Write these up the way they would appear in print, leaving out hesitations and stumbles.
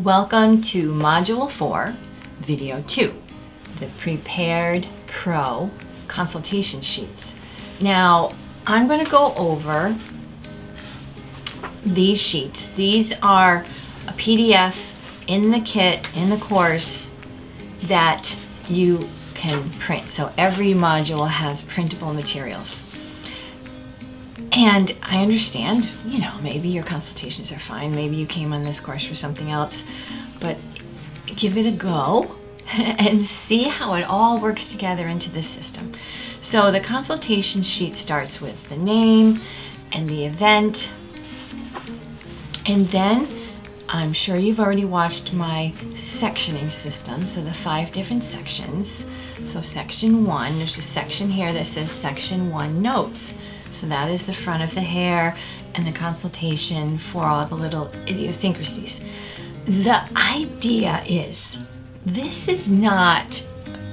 Welcome to Module 4, Video 2, the Prepared Pro consultation sheets. Now, I'm going to go over these sheets. These are a PDF in the kit, in the course, that you can print. So every module has printable materials. And I understand, maybe your consultations are fine. Maybe you came on this course for something else, but give it a go and see how it all works together into the system. So the consultation sheet starts with the name and the event. And then I'm sure you've already watched my sectioning system. So the 5 different sections. So section 1, there's a section here that says section 1 notes. So that is the front of the hair and the consultation for all the little idiosyncrasies. The idea is this is not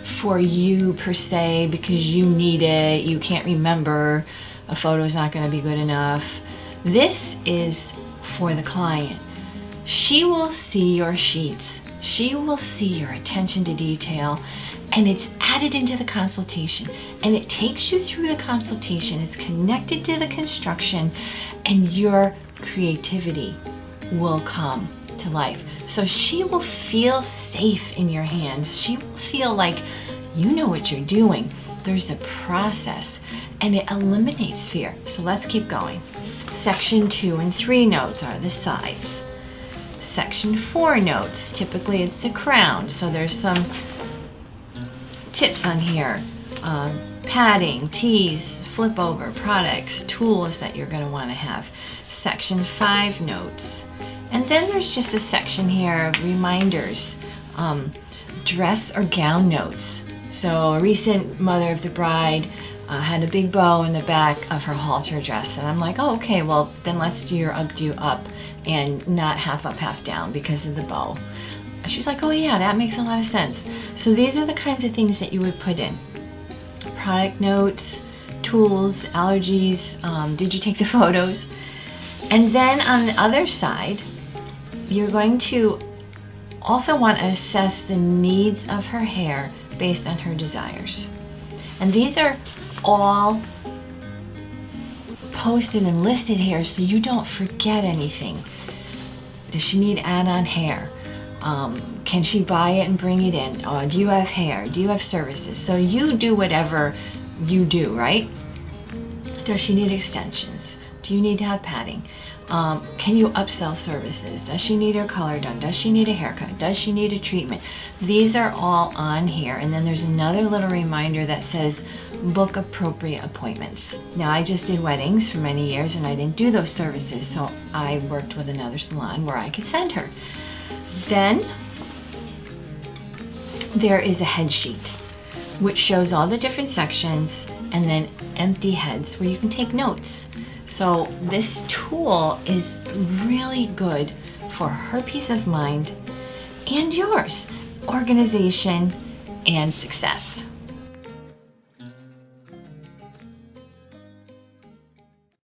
for you per se because you need it, you can't remember, a photo's not going to be good enough. This is for the client. She will see your sheets. She will see your attention to detail, and it's added into the consultation, and it takes you through the consultation. It's connected to the construction, and your creativity will come to life. So she will feel safe in your hands. She will feel like you know what you're doing. There's a process, and it eliminates fear. So let's keep going. Section 2 and 3 notes are the sides. Section 4 notes, typically it's the crown. So there's some tips on here, padding, tees, flip over, products, tools that you're going to want to have. Section 5 notes. And then there's just a section here of reminders, dress or gown notes. So a recent mother of the bride had a big bow in the back of her halter dress. And I'm like, oh, okay, well, then let's do your updo up and not half up, half down because of the bow. She's like, oh yeah, that makes a lot of sense. So these are the kinds of things that you would put in. Product notes, tools, allergies, did you take the photos? And then on the other side, you're going to also want to assess the needs of her hair based on her desires. And these are all posted and listed here so you don't forget anything. Does she need add-on hair? Can she buy it and bring it in? Do you have hair? Do you have services? So you do whatever you do, right? Does she need extensions? Do you need to have padding? Can you upsell services? Does she need her color done? Does she need a haircut? Does she need a treatment? These are all on here. And then there's another little reminder that says book appropriate appointments. Now, I just did weddings for many years and I didn't do those services. So I worked with another salon where I could send her. Then there is a head sheet which shows all the different sections and then empty heads where you can take notes. So this tool is really good for her peace of mind and yours, organization and success.